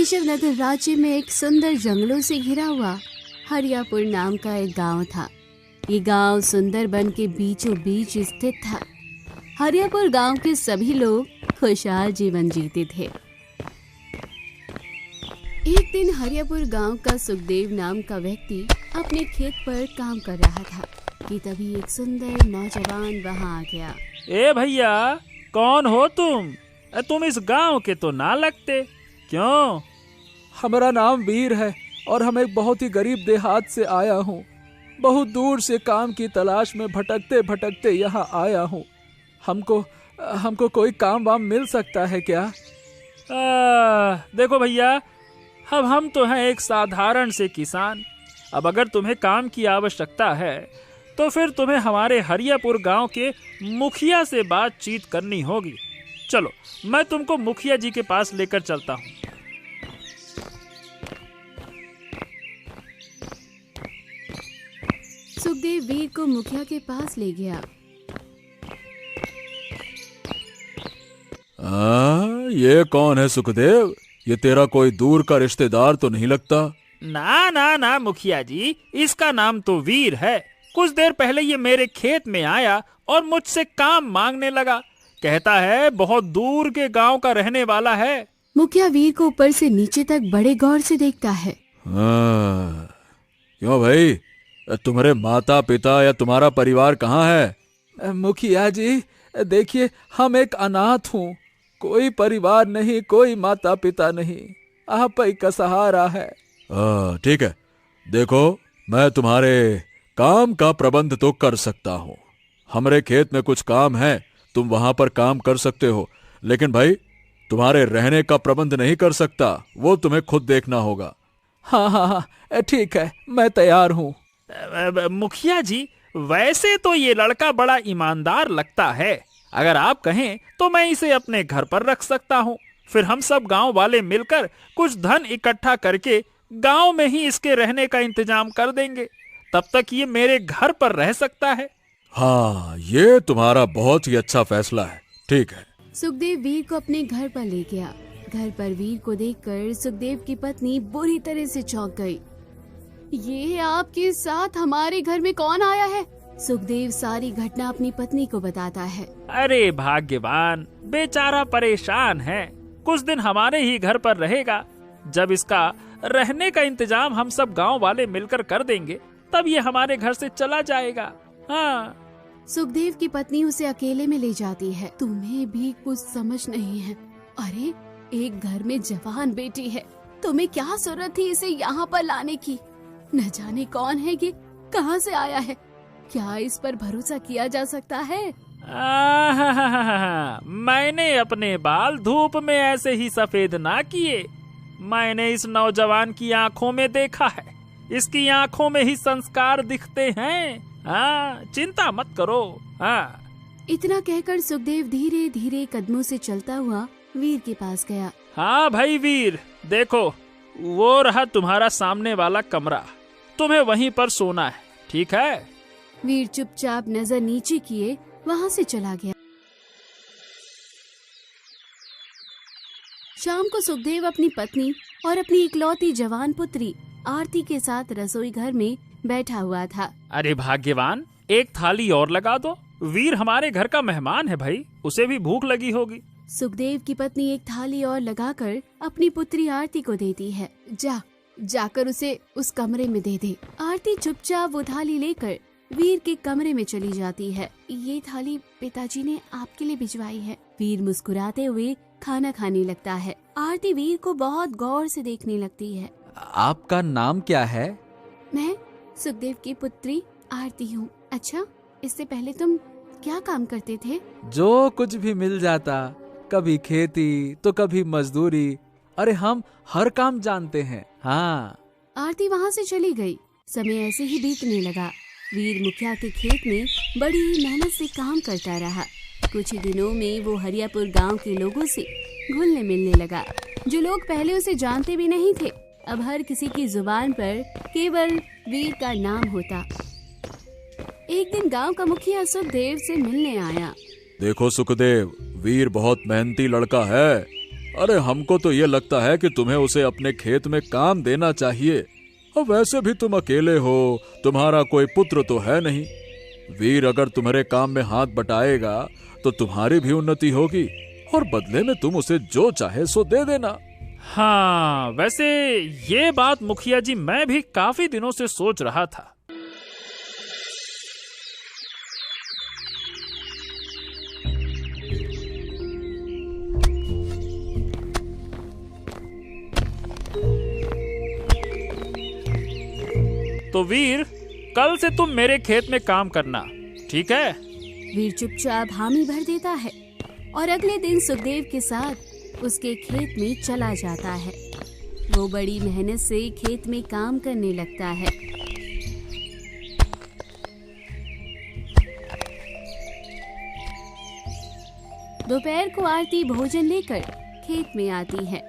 केशव नगर राज्य में एक सुंदर जंगलों से घिरा हुआ हरियापुर नाम का एक गांव था। ये गांव सुंदर वन के बीचों बीच स्थित था। हरियापुर गांव के सभी लोग खुशहाल जीवन जीते थे। एक दिन हरियापुर गांव का सुखदेव नाम का व्यक्ति अपने खेत पर काम कर रहा था कि तभी एक सुंदर नौजवान वहां आ गया। ए भैया, कौन हो तुम? तुम इस गांव के तो ना लगते। क्यों? हमारा नाम वीर है और हम एक बहुत ही गरीब देहात से आया हूँ। बहुत दूर से काम की तलाश में भटकते भटकते यहाँ आया हूँ। हमको कोई काम वाम मिल सकता है क्या? देखो भैया, अब हम तो हैं एक साधारण से किसान। अब अगर तुम्हें काम की आवश्यकता है तो फिर तुम्हें हमारे हरियापुर गांव के मुखिया से बातचीत करनी होगी। चलो, मैं तुमको मुखिया जी के पास लेकर चलता हूँ। सुखदेव वीर को मुखिया के पास ले गया। ये कौन है सुखदेव? ये तेरा कोई दूर का रिश्तेदार तो नहीं लगता? ना ना ना मुखिया जी, इसका नाम तो वीर है। कुछ देर पहले ये मेरे खेत में आया और मुझसे काम मांगने लगा। कहता है बहुत दूर के गांव का रहने वाला है। मुखिया वीर को ऊपर से नीचे तक बड़े गौर से देखता है। क्यों भाई, तुम्हारे माता पिता या तुम्हारा परिवार कहाँ है? मुखिया जी, देखिए हम एक अनाथ हूँ। कोई परिवार नहीं, कोई माता पिता नहीं, आप ही का सहारा है। ठीक है, देखो मैं तुम्हारे काम का प्रबंध तो कर सकता हूँ। हमारे खेत में कुछ काम है, तुम वहां पर काम कर सकते हो। लेकिन भाई, तुम्हारे रहने का प्रबंध नहीं कर सकता, वो तुम्हें खुद देखना होगा। हाँ, ठीक है, मैं तैयार हूँ। मुखिया जी, वैसे तो ये लड़का बड़ा ईमानदार लगता है। अगर आप कहें तो मैं इसे अपने घर पर रख सकता हूँ। फिर हम सब गांव वाले मिलकर कुछ धन इकट्ठा करके गांव में ही इसके रहने का इंतजाम कर देंगे। तब तक ये मेरे घर पर रह सकता है। हाँ, ये तुम्हारा बहुत ही अच्छा फैसला है। ठीक है। सुखदेव वीर को अपने घर पर ले गया। घर पर वीर को देखकर सुखदेव की पत्नी बुरी तरह से चौंक गई। ये आपके साथ हमारे घर में कौन आया है? सुखदेव सारी घटना अपनी पत्नी को बताता है। अरे भाग्यवान, बेचारा परेशान है। कुछ दिन हमारे ही घर पर रहेगा। जब इसका रहने का इंतजाम हम सब गांव वाले मिलकर कर देंगे, तब ये हमारे घर से चला जाएगा। हाँ। सुखदेव की पत्नी उसे अकेले में ले जाती है। तुम्हें भी कुछ समझ नहीं है। अरे, एक घर में जवान बेटी है, तुम्हें क्या जरूरत थी इसे यहाँ पर लाने की? न जाने कौन है ये, कहाँ से आया है? क्या इस पर भरोसा किया जा सकता है? मैंने अपने बाल धूप में ऐसे ही सफेद ना किए। मैंने इस नौजवान की आंखों में देखा है। इसकी आंखों में ही संस्कार दिखते हैं। हाँ, चिंता मत करो। हाँ। इतना कहकर सुखदेव धीरे धीरे कदमों से चलता हुआ वीर के पास गया। हाँ भाई वीर, देखो वो रहा तुम्हारा सामने वाला कमरा। तुम्हें वहीं पर सोना है, ठीक है? वीर चुपचाप नजर नीचे किए वहाँ से चला गया। शाम को सुखदेव अपनी पत्नी और अपनी इकलौती जवान पुत्री आरती के साथ रसोई घर में बैठा हुआ था। अरे भाग्यवान, एक थाली और लगा दो। वीर हमारे घर का मेहमान है भाई, उसे भी भूख लगी होगी। सुखदेव की पत्नी एक थाली और लगाकर अपनी पुत्री आरती को देती है। जाकर उसे उस कमरे में दे दे। आरती चुपचाप वो थाली लेकर वीर के कमरे में चली जाती है। ये थाली पिताजी ने आपके लिए भिजवाई है। वीर मुस्कुराते हुए खाना खाने लगता है। आरती वीर को बहुत गौर से देखने लगती है। आपका नाम क्या है? मैं सुखदेव की पुत्री आरती हूँ। अच्छा, इससे पहले तुम क्या काम करते थे? जो कुछ भी मिल जाता, कभी खेती तो कभी मजदूरी। अरे हम हर काम जानते हैं। हाँ। आरती वहाँ से चली गई। समय ऐसे ही बीतने लगा। वीर मुखिया के खेत में बड़ी ही मेहनत से काम करता रहा। कुछ ही दिनों में वो हरियापुर गांव के लोगों से घुलने मिलने लगा। जो लोग पहले उसे जानते भी नहीं थे, अब हर किसी की जुबान पर केवल वीर का नाम होता। एक दिन गांव का मुखिया सुखदेव से मिलने आया। देखो सुखदेव, वीर बहुत मेहनती लड़का है। अरे हमको तो ये लगता है कि तुम्हें उसे अपने खेत में काम देना चाहिए। और वैसे भी तुम अकेले हो, तुम्हारा कोई पुत्र तो है नहीं। वीर अगर तुम्हारे काम में हाथ बटाएगा तो तुम्हारी भी उन्नति होगी और बदले में तुम उसे जो चाहे सो दे देना। हाँ, वैसे ये बात मुखिया जी मैं भी काफी दिनों से सोच रहा था। तो वीर, कल से तुम मेरे खेत में काम करना, ठीक है? वीर चुपचाप हामी भर देता है और अगले दिन सुखदेव के साथ उसके खेत में चला जाता है। वो बड़ी मेहनत से खेत में काम करने लगता है। दोपहर को आरती भोजन लेकर खेत में आती है।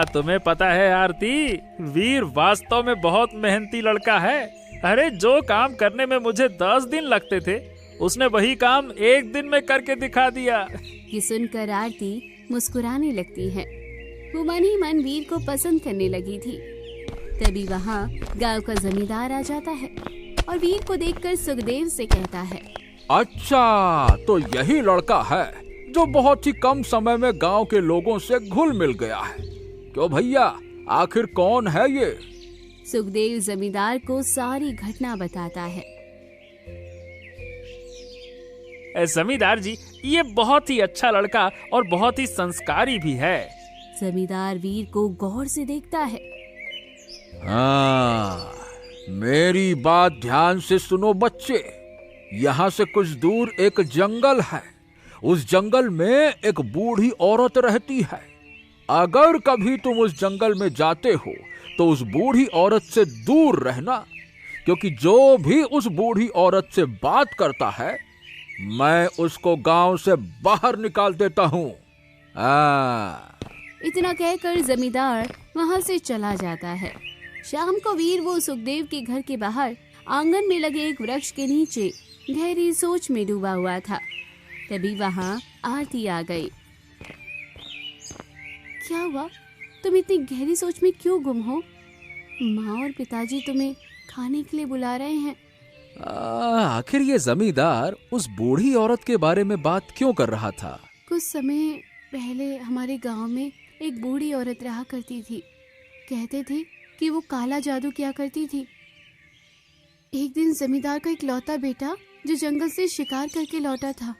तुम्हें पता है आरती, वीर वास्तव में बहुत मेहनती लड़का है। अरे जो काम करने में मुझे 10 दिन लगते थे, उसने वही काम 1 दिन में करके दिखा दिया। ये सुनकर आरती मुस्कुराने लगती है। वो मन ही मन वीर को पसंद करने लगी थी। तभी वहाँ गांव का जमींदार आ जाता है और वीर को देखकर सुखदेव से कहता है, अच्छा, तो यही लड़का है जो बहुत ही कम समय में गांव के लोगों से घुल मिल गया है। क्यों भैया, आखिर कौन है ये? सुखदेव जमींदार को सारी घटना बताता है। जमींदार जी, ये बहुत ही अच्छा लड़का और बहुत ही संस्कारी भी है। जमींदार वीर को गौर से देखता है। हाँ, मेरी बात ध्यान से सुनो बच्चे। यहाँ से कुछ दूर एक जंगल है। उस जंगल में एक बूढ़ी औरत रहती है। अगर कभी तुम उस जंगल में जाते हो तो उस बूढ़ी औरत से दूर रहना, क्योंकि जो भी उस बूढ़ी औरत से बात करता है, मैं उसको गांव से बाहर निकाल देता हूँ। इतना कहकर जमींदार वहाँ से चला जाता है। शाम को वीर वो सुखदेव के घर के बाहर आंगन में लगे एक वृक्ष के नीचे गहरी सोच में डूबा हुआ था। तभी वहाँ आरती आ गई। क्या हुआ? तुम इतनी गहरी सोच में क्यों गुम हो? माँ और पिताजी तुम्हें खाने के लिए बुला रहे हैं। आखिर ये जमींदार उस बूढ़ी औरत के बारे में बात क्यों कर रहा था? कुछ समय पहले हमारे गांव में एक बूढ़ी औरत रहा करती थी। कहते थे कि वो काला जादू किया करती थी। एक दिन जमींदार का इकलौता बेटा जो जंगल से शिकार करके लौटा था,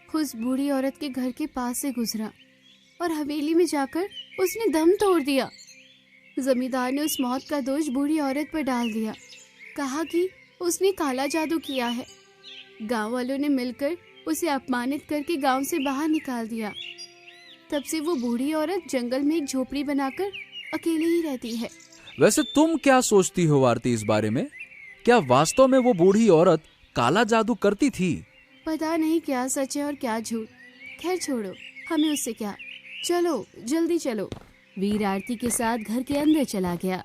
उस बूढ़ी औरत के घर के पास से गुजरा और हवेली में जाकर उसने दम तोड़ दिया। जमींदार ने उस मौत का दोष बूढ़ी औरत पर डाल दिया। कहा कि उसने काला जादू किया है। गांव वालों ने मिलकर उसे अपमानित करके गांव से बाहर निकाल दिया। तब से वो बूढ़ी औरत जंगल में एक झोपड़ी बनाकर अकेली ही रहती है। वैसे तुम क्या सोचती हो आरती इस बारे में? क्या वास्तव में वो बूढ़ी औरत काला जादू करती थी? पता नहीं क्या सच है और क्या झूठ। खैर छोड़ो, हमें उससे क्या। चलो जल्दी चलो। वीर आरती के साथ घर के अंदर चला गया।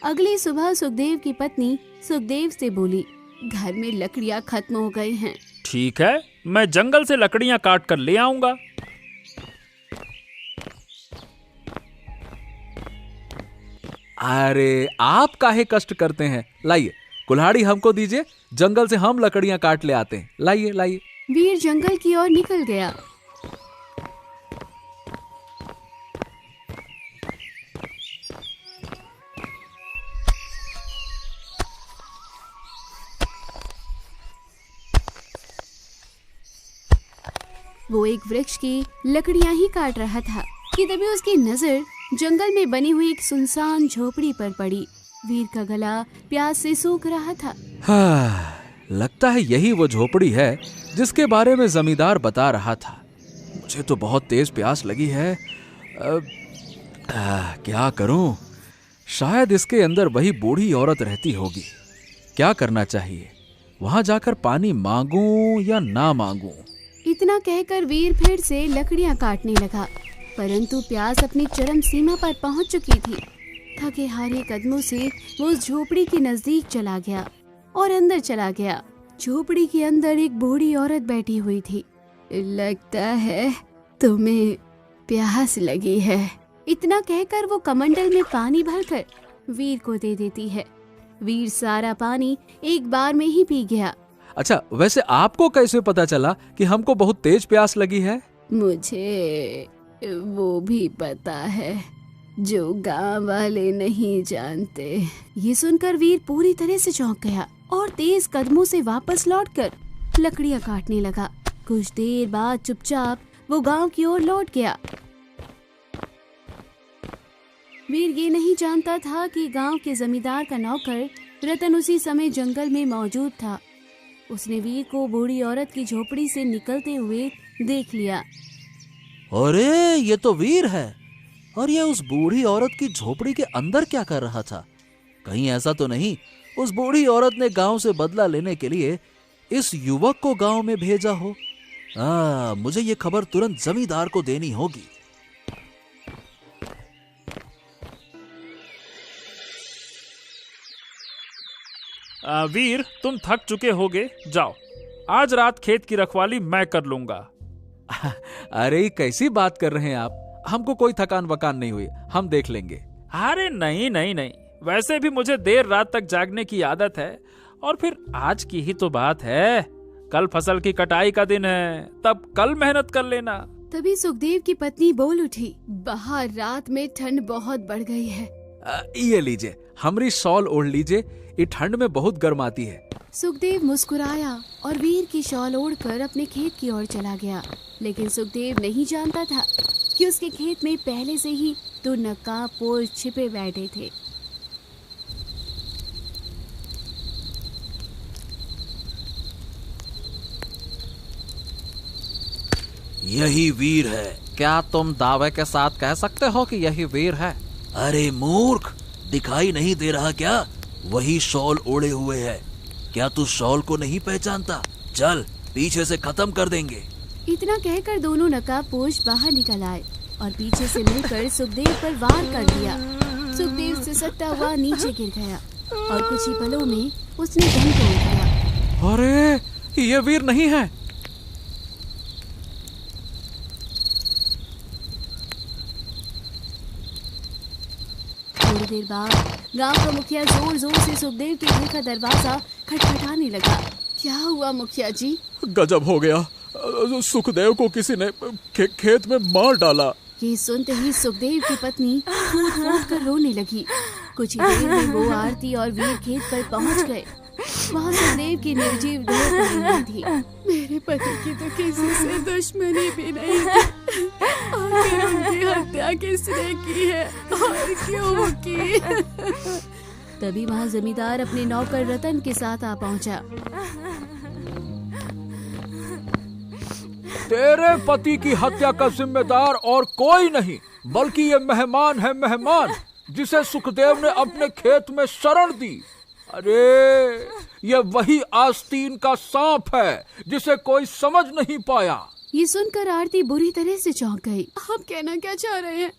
अगली सुबह सुखदेव की पत्नी सुखदेव से बोली, घर में लकड़ियाँ खत्म हो गई हैं। ठीक है, मैं जंगल से लकड़ियाँ काट कर ले आऊंगा। अरे आप काहे कष्ट करते हैं? लाइए कुल्हाड़ी हमको दीजिए, जंगल से हम लकड़ियां काट ले आते हैं। लाइए लाइए। वीर जंगल की ओर निकल गया। वो एक वृक्ष की लकड़ियां ही काट रहा था कि तभी उसकी नजर जंगल में बनी हुई एक सुनसान झोपड़ी पर पड़ी। वीर का गला प्यास से सूख रहा था। लगता है यही वो झोपड़ी है जिसके बारे में जमींदार बता रहा था। मुझे तो बहुत तेज प्यास लगी है। क्या करूं? शायद इसके अंदर वही बूढ़ी औरत रहती होगी। क्या करना चाहिए? वहां जाकर पानी मांगूं या ना मांगूं? इतना कहकर वीर फिर से लकड़ियां काटने लगा, परंतु प्यास अपनी चरम सीमा पर पहुंच चुकी थी। थके हारे कदमों से वो उस झोपड़ी के नजदीक चला गया और अंदर चला गया। झोपड़ी के अंदर एक बूढ़ी औरत बैठी हुई थी। लगता है तुम्हें प्यास लगी है, इतना कहकर वो कमंडल में पानी भरकर वीर को दे देती है। वीर सारा पानी एक बार में ही पी गया। अच्छा, वैसे आपको कैसे पता चला कि हमको बहुत तेज प्यास लगी है? मुझे वो भी पता है जो गांव वाले नहीं जानते। ये सुनकर वीर पूरी तरह से चौंक गया और तेज कदमों से वापस लौटकर लकड़ियां काटने लगा। कुछ देर बाद चुपचाप वो गांव की ओर लौट गया। वीर ये नहीं जानता था कि गांव के जमींदार का नौकर रतन उसी समय जंगल में मौजूद था। उसने वीर को बूढ़ी औरत की झोपड़ी से निकलते हुए देख लिया। अरे ये तो वीर है, और ये उस बूढ़ी औरत की झोपड़ी के अंदर क्या कर रहा था? कहीं ऐसा तो नहीं उस बूढ़ी औरत ने गांव से बदला लेने के लिए इस युवक को गांव में भेजा हो? मुझे ये खबर तुरंत जमींदार को देनी होगी। वीर, तुम थक चुके होगे, जाओ, आज रात खेत की रखवाली मैं कर लूंगा। अरे कैसी बात कर रहे हैं आप? हमको कोई थकान वकान नहीं हुई, हम देख लेंगे। अरे नहीं नहीं नहीं, वैसे भी मुझे देर रात तक जागने की आदत है, और फिर आज की ही तो बात है। कल फसल की कटाई का दिन है, तब कल मेहनत कर लेना। तभी सुखदेव की पत्नी बोल उठी, बाहर रात में ठंड बहुत बढ़ गई है। ये लीजिए, हमारी शॉल ओढ़ लीजिए, ये ठंड में बहुत गर्म आती है। सुखदेव मुस्कुराया और वीर की शॉल ओढ़कर अपने खेत की ओर चला गया। लेकिन सुखदेव नहीं जानता था कि उसके खेत में पहले से ही दो नकाबपोश छिपे बैठे थे। यही वीर है। क्या तुम दावे के साथ कह सकते हो कि यही वीर है? अरे मूर्ख, दिखाई नहीं दे रहा क्या? वही शॉल ओढ़े हुए है। क्या तू शॉल को नहीं पहचानता? चल, पीछे से खत्म कर देंगे। इतना कहकर दोनों नकाबपोश बाहर निकल आए और पीछे से मिलकर सुखदेव पर वार कर दिया। सुखदेव सिसकता हुआ नीचे गिर गया और कुछ ही पलों में उसने दम तोड़ दिया। अरे ये वीर नहीं है। थोड़ी देर बाद गांव का मुखिया जोर जोर से सुखदेव के घर का दरवाजा खटखटाने लगा। क्या हुआ मुखिया जी? गजब हो गया, सुखदेव को किसी ने खेत में मार डाला। ये सुनते ही सुखदेव की पत्नी फूट फूट कर रोने लगी। कुछ ही देर में वो आरती और वीर खेत पर पहुंच गए। वहाँ सुखदेव की निर्जीव देह पड़ी हुई थी। मेरे पति की तो किसी से दुश्मनी भी नहीं थी, आखिर उनकी हत्या किसने की है और क्यों की? तभी वहाँ जमींदार अपने नौकर रतन के साथ आ पहुँचा। तेरे पति की हत्या का जिम्मेदार और कोई नहीं, बल्कि ये मेहमान है, मेहमान जिसे सुखदेव ने अपने खेत में शरण दी। अरे ये वही आस्तीन का सांप है जिसे कोई समझ नहीं पाया। ये सुनकर आरती बुरी तरह से चौंक गई। आप कहना क्या चाह रहे हैं?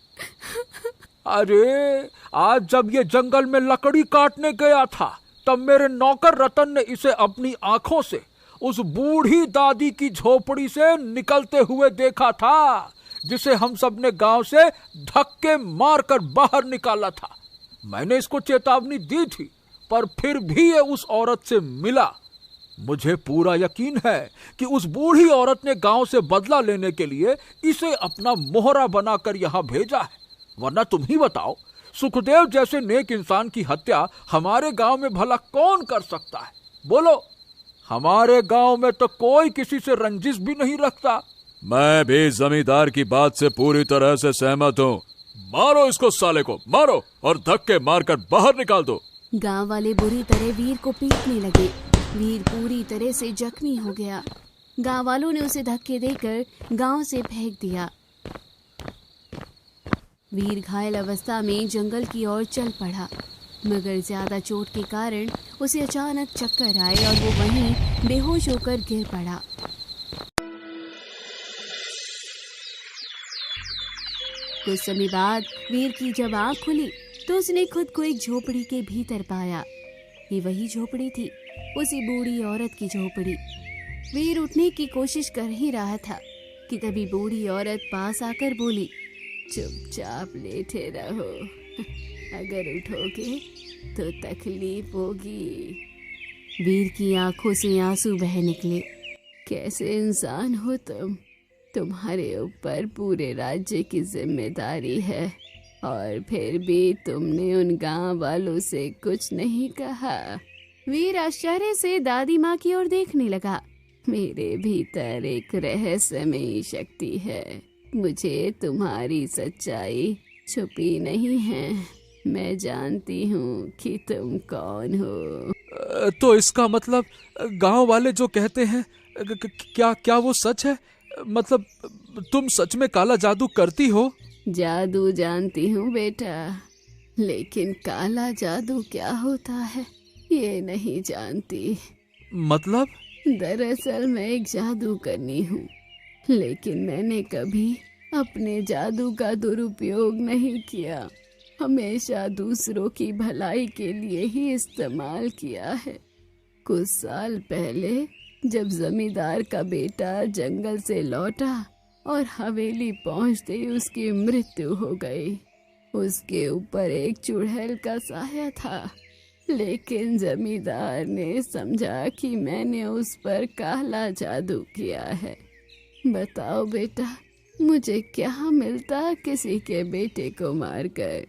अरे आज जब ये जंगल में लकड़ी काटने गया था, तब मेरे नौकर रतन ने इसे अपनी आंखों से उस बूढ़ी दादी की झोपड़ी से निकलते हुए देखा था, जिसे हम सब ने गांव से धक्के मारकर बाहर निकाला था। मैंने इसको चेतावनी दी थी, पर फिर भी ये उस औरत से मिला। मुझे पूरा यकीन है कि उस बूढ़ी औरत ने गांव से बदला लेने के लिए इसे अपना मोहरा बनाकर यहाँ भेजा है। वरना तुम ही बताओ, सुखदेव जैसे नेक इंसान की हत्या हमारे गांव में भला कौन कर सकता है? बोलो, हमारे गांव में तो कोई किसी से रंजिश भी नहीं रखता। मैं भी जमींदार की बात से पूरी तरह से सहमत हूँ। मारो इसको, साले को मारो और धक्के मारकर बाहर निकाल दो। गांव वाले बुरी तरह वीर को पीटने लगे। वीर पूरी तरह से जख्मी हो गया। गांव वालों ने उसे धक्के देकर गांव से फेंक दिया। वीर घायल अवस्था में जंगल की ओर चल पड़ा, मगर ज्यादा चोट के कारण उसे अचानक चक्कर आए और वो वहीं बेहोश होकर गिर पड़ा। कुछ समय बाद वीर की जब आँख खुली तो उसने खुद को एक झोपड़ी के भीतर पाया। ये वही झोपड़ी थी, उसी बूढ़ी औरत की झोपड़ी। वीर उठने की कोशिश कर ही रहा था कि तभी बूढ़ी औरत पास आकर बोली, चुपचाप लेटे रहो, अगर उठोगे तो तकलीफ होगी। वीर की आंखों से आंसू बह निकले। कैसे इंसान हो तुम? तुम्हारे ऊपर पूरे राज्य की जिम्मेदारी है और फिर भी तुमने उन गांव वालों से कुछ नहीं कहा। वीर आश्चर्य से दादी माँ की ओर देखने लगा। मेरे भीतर एक रहस्यमयी शक्ति है, मुझे तुम्हारी सच्चाई छुपी नहीं है। मैं जानती हूँ कि तुम कौन हो। तो इसका मतलब गांव वाले जो कहते हैं क्या वो सच है? मतलब तुम सच में काला जादू करती हो? जादू जानती हूँ बेटा, लेकिन काला जादू क्या होता है ये नहीं जानती। मतलब? दरअसल मैं एक जादूगरनी हूँ, लेकिन मैंने कभी अपने जादू का दुरुपयोग नहीं किया। हमेशा दूसरों की भलाई के लिए ही इस्तेमाल किया है। कुछ साल पहले जब जमींदार का बेटा जंगल से लौटा और हवेली पहुंचते ही उसकी मृत्यु हो गई। उसके ऊपर एक चुड़ैल का साया था, लेकिन जमींदार ने समझा कि मैंने उस पर काला जादू किया है। बताओ बेटा, मुझे क्या मिलता किसी के बेटे को मारकर?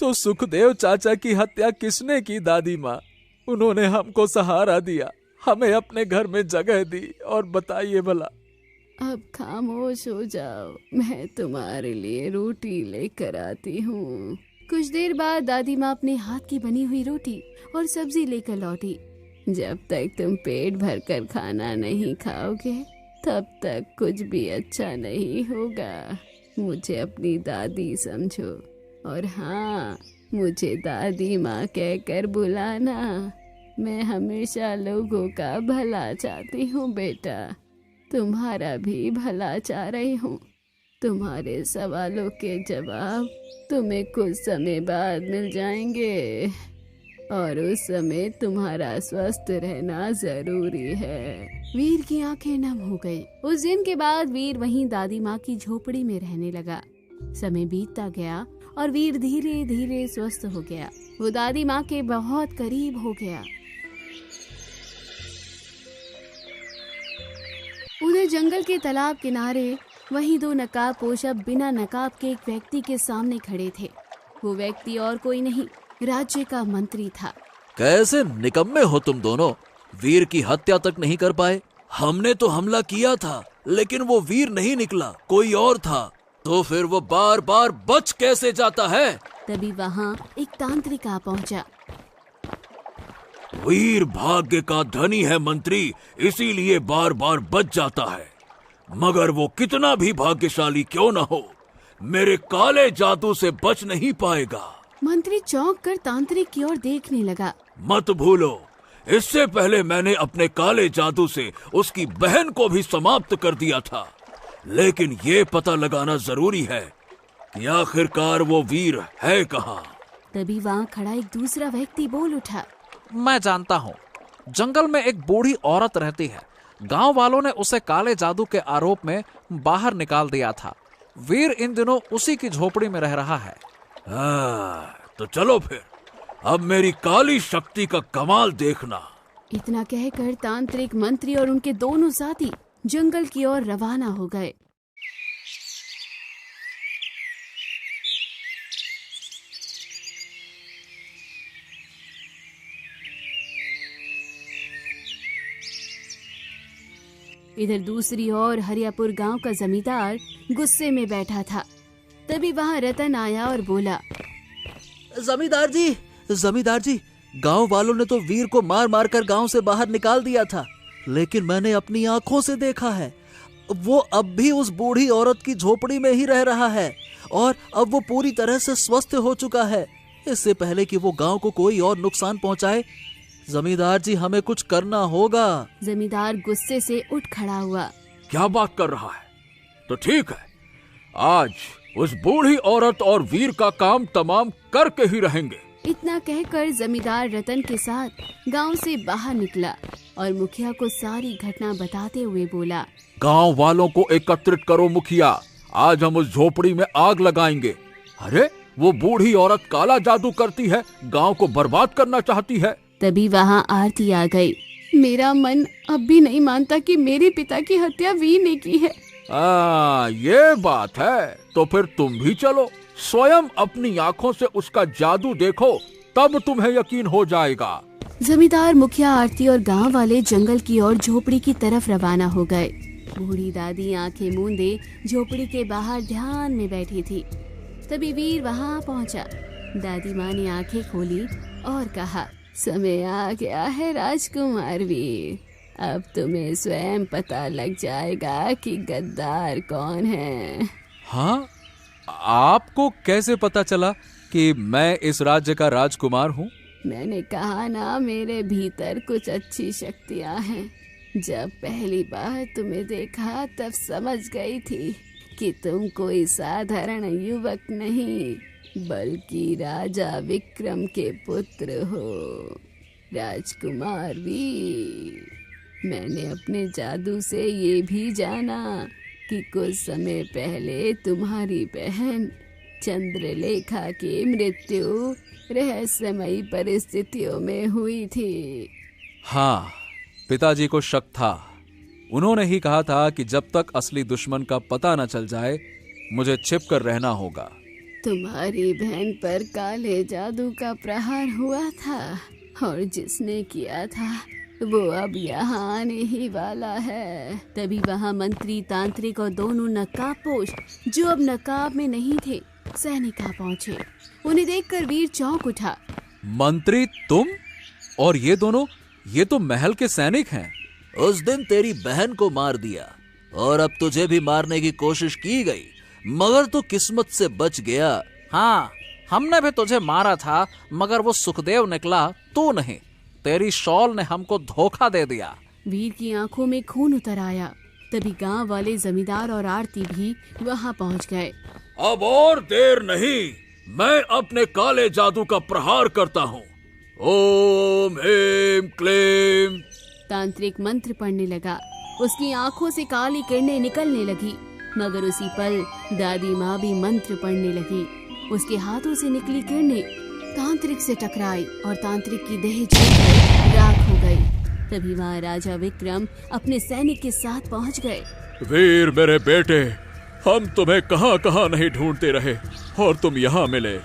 तो सुखदेव चाचा की हत्या किसने की दादी माँ? उन्होंने हमको सहारा दिया, हमें अपने घर में जगह दी, और बताइए भला। अब खामोश हो जाओ, मैं तुम्हारे लिए रोटी लेकर आती हूँ। कुछ देर बाद दादी माँ अपने हाथ की बनी हुई रोटी और सब्जी लेकर लौटी। जब तक तुम पेट भरकर खाना नहीं खाओगे तब तक कुछ भी अच्छा नहीं होगा। मुझे अपनी दादी समझो, और हाँ, मुझे दादी माँ कहकर बुलाना। मैं हमेशा लोगों का भला चाहती हूँ बेटा, तुम्हारा भी भला चाह रही हूँ। तुम्हारे सवालों के जवाब तुम्हें कुछ समय बाद मिल जाएंगे, और उस समय तुम्हारा स्वस्थ रहना जरूरी है। वीर की आंखें नम हो गई। उस दिन के बाद वीर वहीं दादी माँ की झोपड़ी में रहने लगा। समय बीतता गया और वीर धीरे धीरे स्वस्थ हो गया। वो दादी माँ के बहुत करीब हो गया। उधर जंगल के तालाब किनारे वहीं दो नकाबपोश बिना नकाब के एक व्यक्ति के सामने खड़े थे। वो व्यक्ति और कोई नहीं, राज्य का मंत्री था। कैसे निकम्मे हो तुम दोनों, वीर की हत्या तक नहीं कर पाए। हमने तो हमला किया था, लेकिन वो वीर नहीं निकला, कोई और था। तो फिर वो बार बार बच कैसे जाता है? तभी वहाँ एक तांत्रिक आ पहुँचा। वीर भाग्य का धनी है मंत्री, इसीलिए बार बार बच जाता है। मगर वो कितना भी भाग्यशाली क्यों न हो, मेरे काले जादू से बच नहीं पाएगा। मंत्री चौंक कर तांत्रिक की ओर देखने लगा। मत भूलो, इससे पहले मैंने अपने काले जादू से उसकी बहन को भी समाप्त कर दिया था। लेकिन ये पता लगाना जरूरी है कि आखिरकार वो वीर है कहाँ। तभी वहाँ खड़ा एक दूसरा व्यक्ति बोल उठा। मैं जानता हूँ, जंगल में एक बूढ़ी औरत रहती है। गांव वालों ने उसे काले जादू के आरोप में बाहर निकाल दिया था। वीर इन दिनों उसी की झोपड़ी में रह रहा है। तो चलो फिर, अब मेरी काली शक्ति का कमाल देखना। इतना कहकर तांत्रिक, मंत्री और उनके दोनों साथी जंगल की ओर रवाना हो गए। इधर दूसरी ओर हरियापुर गांव का जमींदार गुस्से में बैठा था। तभी वहां रतन आया और बोला, जमींदार जी, गांव वालों ने तो वीर को मार मार कर गांव से बाहर निकाल दिया था, लेकिन मैंने अपनी आंखों से देखा है, वो अब भी उस बूढ़ी औरत की झोपड़ी में ही रह रहा है, और अब वो पूरी तरह से स्वस्थ हो चुका है। इससे पहले कि वो गांव को कोई और नुकसान पहुंचाए, जमींदार जी, हमें कुछ करना होगा। जमींदार गुस्से से उठ खड़ा हुआ। क्या बात कर रहा है? तो ठीक है, आज उस बूढ़ी औरत और वीर का काम तमाम करके ही रहेंगे। इतना कहकर जमींदार रतन के साथ गांव से बाहर निकला और मुखिया को सारी घटना बताते हुए बोला, गांव वालों को एकत्रित करो मुखिया, आज हम उस झोपड़ी में आग लगाएंगे। अरे वो बूढ़ी औरत काला जादू करती है, गांव को बर्बाद करना चाहती है। तभी वहाँ आरती आ गई। मेरा मन अब भी नहीं मानता कि मेरे पिता की हत्या वीर ने की है। ये बात है, तो फिर तुम भी चलो, स्वयं अपनी आंखों से उसका जादू देखो, तब तुम्हें यकीन हो जाएगा। जमींदार, मुखिया, आरती और गांव वाले जंगल की ओर झोपड़ी की तरफ रवाना हो गए। बूढ़ी दादी आंखें मूंदे झोपड़ी के बाहर ध्यान में बैठी थी। तभी वीर वहां पहुंचा। दादी माँ ने आंखें खोली और कहा, समय आ गया है राजकुमार वीर, अब तुम्हें स्वयं पता लग जाएगा कि गद्दार कौन है। हाँ, आपको कैसे पता चला कि मैं इस राज्य का राजकुमार हूँ? मैंने कहा ना, मेरे भीतर कुछ अच्छी शक्तियाँ हैं। जब पहली बार तुम्हें देखा तब समझ गई थी कि तुम कोई साधारण युवक नहीं, बल्कि राजा विक्रम के पुत्र हो। राजकुमार वीर, मैंने अपने जादू से ये भी जाना कि कुछ समय पहले तुम्हारी बहन चंद्रलेखा की मृत्यु रहस्यमयी परिस्थितियों में हुई थी। हाँ, पिताजी को शक था। उन्होंने ही कहा था कि जब तक असली दुश्मन का पता न चल जाए, मुझे छिप कर रहना होगा। तुम्हारी बहन पर काले जादू का प्रहार हुआ था और जिसने किया था वो अब यहाँ आने ही वाला है। तभी वहाँ मंत्री, तांत्रिक और दोनों नकाबपोश, जो अब नकाब में नहीं थे, सैनिक आ पहुँचे। उन्हें देखकर वीर चौंक उठा। मंत्री तुम? और ये दोनों? ये तो महल के सैनिक हैं। उस दिन तेरी बहन को मार दिया और अब तुझे भी मारने की कोशिश की गई, मगर तू किस्मत से बच गया। हाँ, हमने भी तुझे मारा था, मगर वो सुखदेव निकला, तू नहीं। तेरी शॉल ने हमको धोखा दे दिया। वीर की आंखों में खून उतर आया। तभी गांव वाले जमींदार और आरती भी वहां पहुंच गए। अब और देर नहीं, मैं अपने काले जादू का प्रहार करता हूँ। ओम ह्रीं क्लीं। तांत्रिक मंत्र पढ़ने लगा। उसकी आंखों से काली किरणें निकलने लगी, मगर उसी पल दादी माँ भी मंत्र पढ़ने लगी। उसके हाथों से निकली किरणें तांत्रिक से टकराई और तांत्रिक की देह जलकर राख हो गई। तभी वहाँ राजा विक्रम अपने सैनिक के साथ पहुँच गए। वीर मेरे बेटे, हम तुम्हें कहाँ कहाँ नहीं ढूंढते रहे और तुम यहाँ मिले।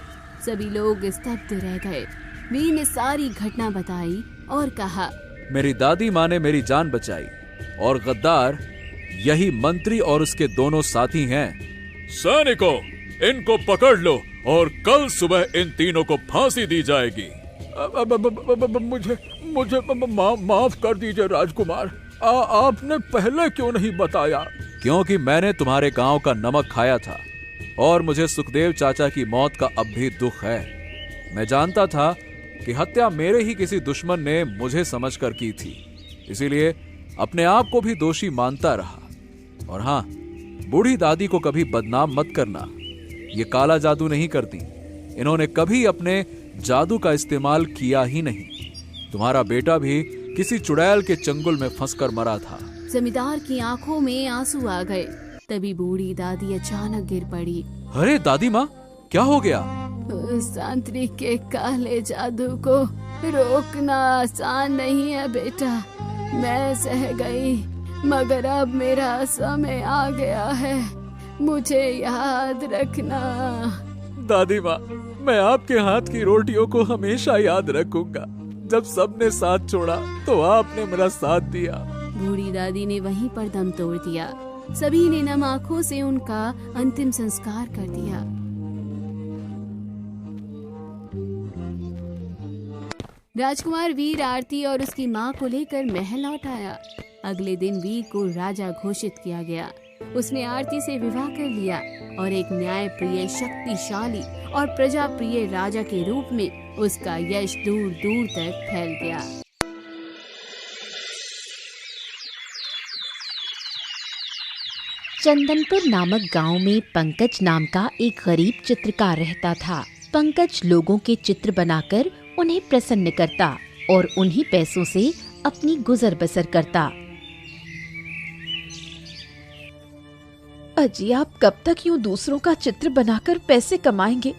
सभी लोग स्तब्ध रह गए। वीर ने सारी घटना बताई और कहा, मेरी दादी माँ ने मेरी जान बचाई और गद्दार यही मंत्री और उसके दोनों साथी हैं। सैनिकों, इनको पकड़ लो और कल सुबह इन तीनों को फांसी दी जाएगी। मुझे माफ कर दीजिए राजकुमार, आपने पहले क्यों नहीं बताया? क्योंकि मैंने तुम्हारे गांव का नमक खाया था और मुझे सुखदेव चाचा की मौत का अब भी दुख है। मैं जानता था कि हत्या मेरे ही किसी दुश्मन ने मुझे समझकर की थी, इसीलिए अपने आप को भी दोषी मानता रहा। और हाँ, बूढ़ी दादी को कभी बदनाम मत करना। ये काला जादू नहीं करती, इन्होंने कभी अपने जादू का इस्तेमाल किया ही नहीं। तुम्हारा बेटा भी किसी चुड़ैल के चंगुल में फंसकर मरा था। जमींदार की आंखों में आंसू आ गए। तभी बूढ़ी दादी अचानक गिर पड़ी। अरे दादी माँ, क्या हो गया? उस तांत्रिक के काले जादू को रोकना आसान नहीं है बेटा। मैं सह गई, मगर अब मेरा समय आ गया है। मुझे याद रखना। दादी माँ, मैं आपके हाथ की रोटियों को हमेशा याद रखूंगा। जब सबने साथ छोड़ा तो आपने मेरा साथ दिया। बूढ़ी दादी ने वहीं पर दम तोड़ दिया। सभी ने नम आंखों से उनका अंतिम संस्कार कर दिया। राजकुमार वीर आरती और उसकी माँ को लेकर महल लौट आया। अगले दिन वीर को राजा घोषित किया गया। उसने आरती से विवाह कर लिया और एक न्यायप्रिय, शक्तिशाली और प्रजाप्रिय राजा के रूप में उसका यश दूर दूर तक फैल गया। चंदनपुर नामक गांव में पंकज नाम का एक गरीब चित्रकार रहता था। पंकज लोगों के चित्र बनाकर उन्हें प्रसन्न करता और उन्हीं पैसों से अपनी गुजर बसर करता। अजी, आप कब तक यूं दूसरों का चित्र बनाकर पैसे कमाएंगे?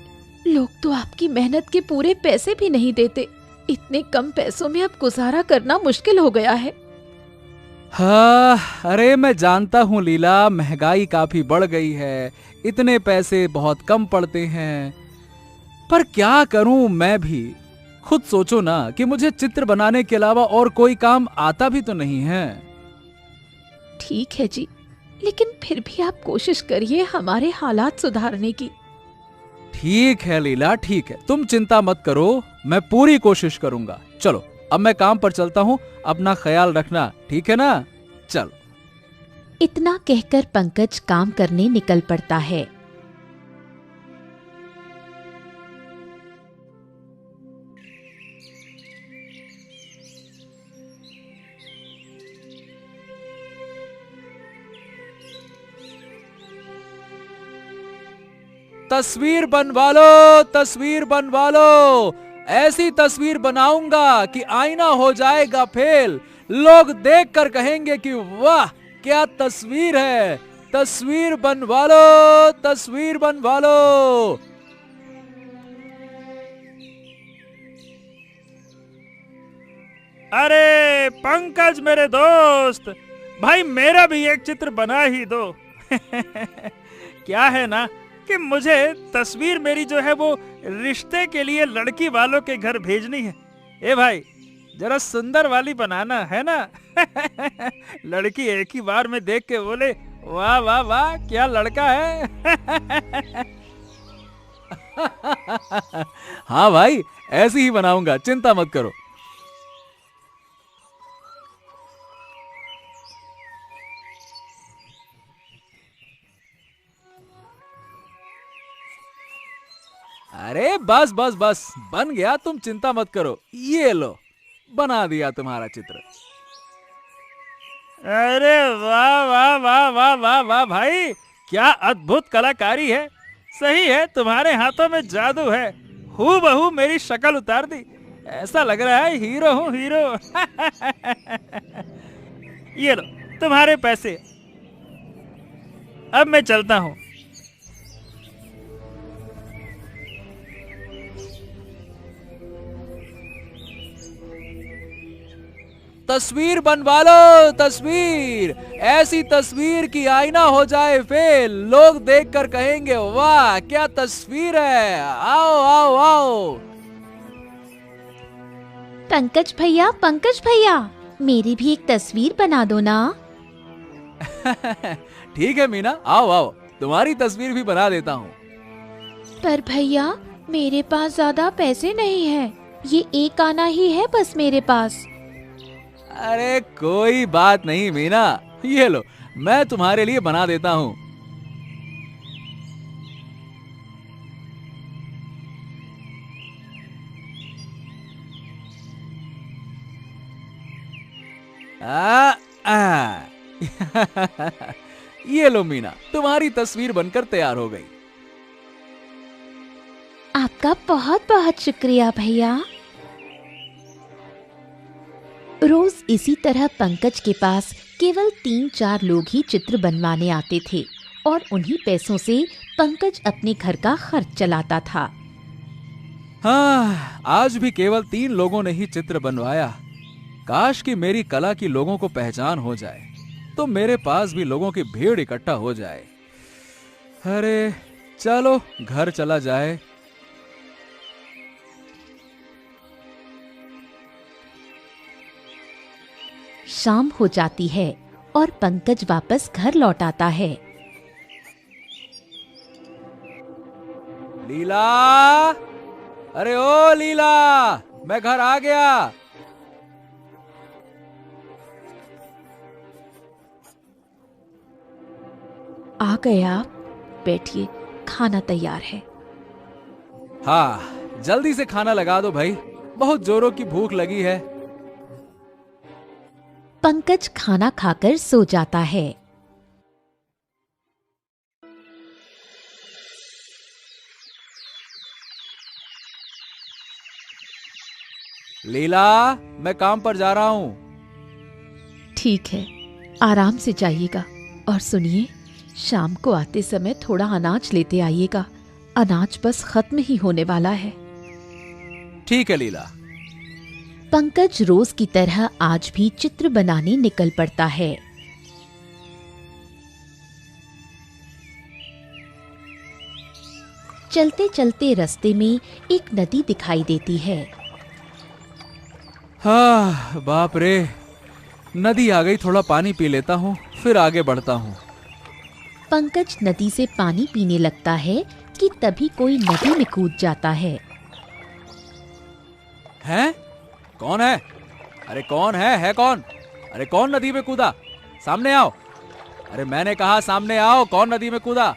लोग तो आपकी मेहनत के पूरे पैसे भी नहीं देते। इतने कम पैसों में अब गुजारा करना मुश्किल हो गया है। हाँ, अरे मैं जानता हूँ लीला, महंगाई काफी बढ़ गई है, इतने पैसे बहुत कम पड़ते हैं, पर क्या करूँ मैं भी। खुद सोचो ना कि मुझे चित्र बनाने के अलावा और कोई काम आता भी तो नहीं है। ठीक है जी, लेकिन फिर भी आप कोशिश करिए हमारे हालात सुधारने की। ठीक है लीला, ठीक है, तुम चिंता मत करो, मैं पूरी कोशिश करूंगा। चलो अब मैं काम पर चलता हूँ, अपना ख्याल रखना, ठीक है ना? चलो। इतना कहकर पंकज काम करने निकल पड़ता है। तस्वीर बनवा लो, तस्वीर बनवा लो, ऐसी तस्वीर बनाऊंगा कि आईना हो जाएगा फेल। लोग देखकर कहेंगे कि वाह क्या तस्वीर है। तस्वीर बनवा लो, तस्वीर बनवा लो। अरे पंकज मेरे दोस्त, भाई मेरा भी एक चित्र बना ही दो। क्या है ना कि मुझे तस्वीर मेरी जो है वो रिश्ते के लिए लड़की वालों के घर भेजनी है। ए भाई जरा सुंदर वाली बनाना, है ना? लड़की एक ही बार में देख के बोले वाह वाह वाह क्या लड़का है। हाँ भाई, ऐसी ही बनाऊंगा, चिंता मत करो। अरे बस बस बस, बन गया, तुम चिंता मत करो। ये लो, बना दिया तुम्हारा चित्र। अरे वाह वाह वाह वाह वाह वाह भाई, क्या अद्भुत कलाकारी है। सही है, तुम्हारे हाथों में जादू है। हूबहू मेरी शक्ल उतार दी, ऐसा लग रहा है हीरो हूँ हीरो। ये लो तुम्हारे पैसे, अब मैं चलता हूँ। तस्वीर बनवा लो, तस्वीर, ऐसी तस्वीर की आईना हो जाए फेल। लोग देखकर कहेंगे वाह क्या तस्वीर है। आओ आओ आओ। पंकज भैया, मेरी भी एक तस्वीर बना दो ना। ठीक है मीना, आओ आओ, तुम्हारी तस्वीर भी बना देता हूँ। पर भैया मेरे पास ज्यादा पैसे नहीं है, ये एक आना ही है बस मेरे पास। अरे कोई बात नहीं मीना, ये लो, मैं तुम्हारे लिए बना देता हूँ। ये लो मीना, तुम्हारी तस्वीर बनकर तैयार हो गई। आपका बहुत बहुत शुक्रिया भैया। रोज इसी तरह पंकज के पास केवल 3-4 लोग ही चित्र बनवाने आते थे और उन्हीं पैसों से पंकज अपने घर का खर्च चलाता था। हाँ, आज भी केवल 3 लोगों ने ही चित्र बनवाया। काश कि मेरी कला की लोगों को पहचान हो जाए, तो मेरे पास भी लोगों की भीड़ इकट्ठा हो जाए। अरे चलो घर चला जाए। शाम हो जाती है और पंकज वापस घर लौट आता है। लीला, अरे ओ लीला, मैं घर आ गया। आ गए आप, बैठिए, खाना तैयार है। हाँ, जल्दी से खाना लगा दो भाई, बहुत जोरों की भूख लगी है। पंकज खाना खाकर सो जाता है। लीला, मैं काम पर जा रहा हूँ। ठीक है, आराम से जाइएगा। और सुनिए, शाम को आते समय थोड़ा अनाज लेते आइएगा। अनाज बस खत्म ही होने वाला है। ठीक है लीला। पंकज रोज की तरह आज भी चित्र बनाने निकल पड़ता है। चलते चलते रास्ते में एक नदी दिखाई देती है। हाँ, बाप रे, नदी आ गई। थोड़ा पानी पी लेता हूँ, फिर आगे बढ़ता हूँ। पंकज नदी से पानी पीने लगता है कि तभी कोई नदी में कूद जाता है। हैं? कौन है? अरे कौन है कौन? अरे कौन नदी में कूदा? सामने आओ। अरे मैंने कहा सामने आओ, कौन नदी में कूदा?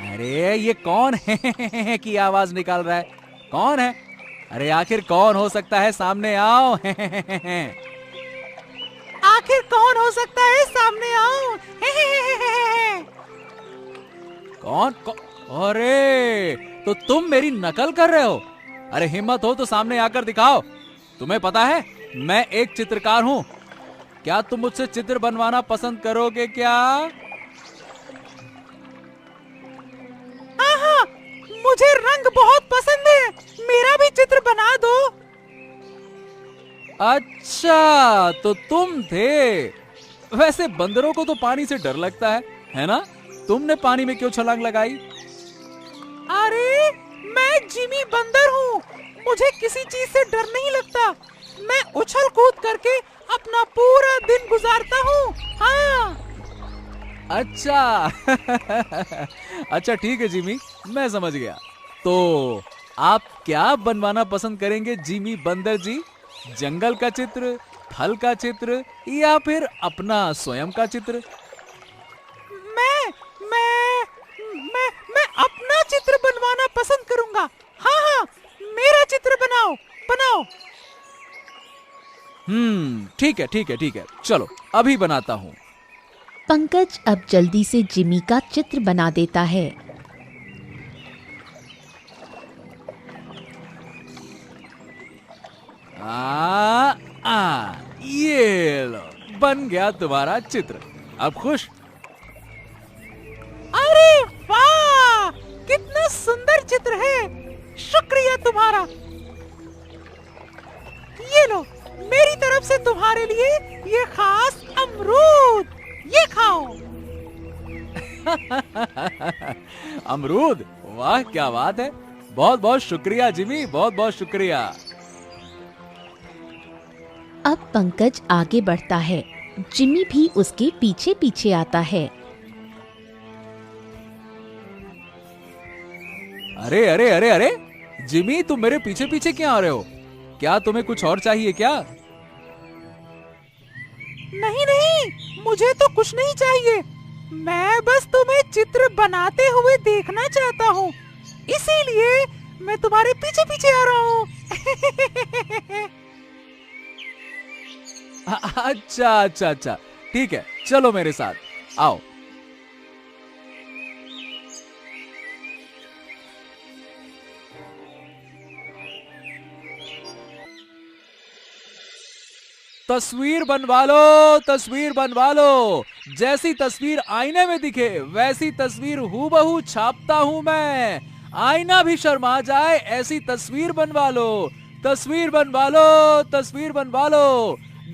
अरे ये कौन है की आवाज निकाल रहा है? कौन है? अरे आखिर कौन हो सकता है? सामने आओ। आखिर कौन हो सकता है? सामने आओ। अरे तो तुम मेरी नकल कर रहे हो? अरे हिम्मत हो तो सामने आकर दिखाओ। तुम्हें पता है मैं एक चित्रकार हूँ। क्या तुम मुझसे चित्र बनवाना पसंद करोगे क्या? हाँ, मुझे रंग बहुत पसंद है। मेरा भी चित्र बना दो। अच्छा, तो तुम थे। वैसे बंदरों को तो पानी से डर लगता है ना? तुमने पानी में क्यों छलांग लगाई? अरे मैं जिमी बंदर हूँ। मुझे किसी चीज से डर नहीं लगता। मैं उछल कूद करके अपना पूरा दिन गुजारता हूँ। हाँ। अच्छा। अच्छा ठीक है जिमी, मैं समझ गया। तो आप क्या बनवाना पसंद करेंगे जिमी बंदर जी? जंगल का चित्र, फल का चित्र, या फिर अपना स्वयं का चित्र? मैं अपना चित्र बनवाना पसंद करूंगा। हाँ, मेरा चित्र बनाओ। ठीक है, चलो अभी बनाता हूँ। पंकज अब जल्दी से जिमी का चित्र बना देता है। ये लो, बन गया तुम्हारा चित्र। अब खुश? अरे वाह, कितना सुंदर चित्र है। शुक्रिया तुम्हारा। ये लो, मेरी तरफ से तुम्हारे लिए ये खास अमरूद। ये खाओ। अमरूद? वाह, क्या बात है। बहुत बहुत शुक्रिया जिमी, बहुत बहुत शुक्रिया। अब पंकज आगे बढ़ता है। जिमी भी उसके पीछे पीछे आता है। अरे जिमी, तुम मेरे पीछे पीछे क्यों आ रहे हो? क्या तुम्हें कुछ और चाहिए क्या? नहीं, मुझे तो कुछ नहीं चाहिए। मैं बस तुम्हें चित्र बनाते हुए देखना चाहता हूँ, इसीलिए मैं तुम्हारे पीछे पीछे आ रहा हूँ। अच्छा, ठीक है, चलो मेरे साथ आओ। तस्वीर बनवा लो। जैसी तस्वीर आईने में दिखे वैसी तस्वीर हूबहू छापता हूं मैं। आईना भी शर्मा जाए ऐसी तस्वीर बनवा लो।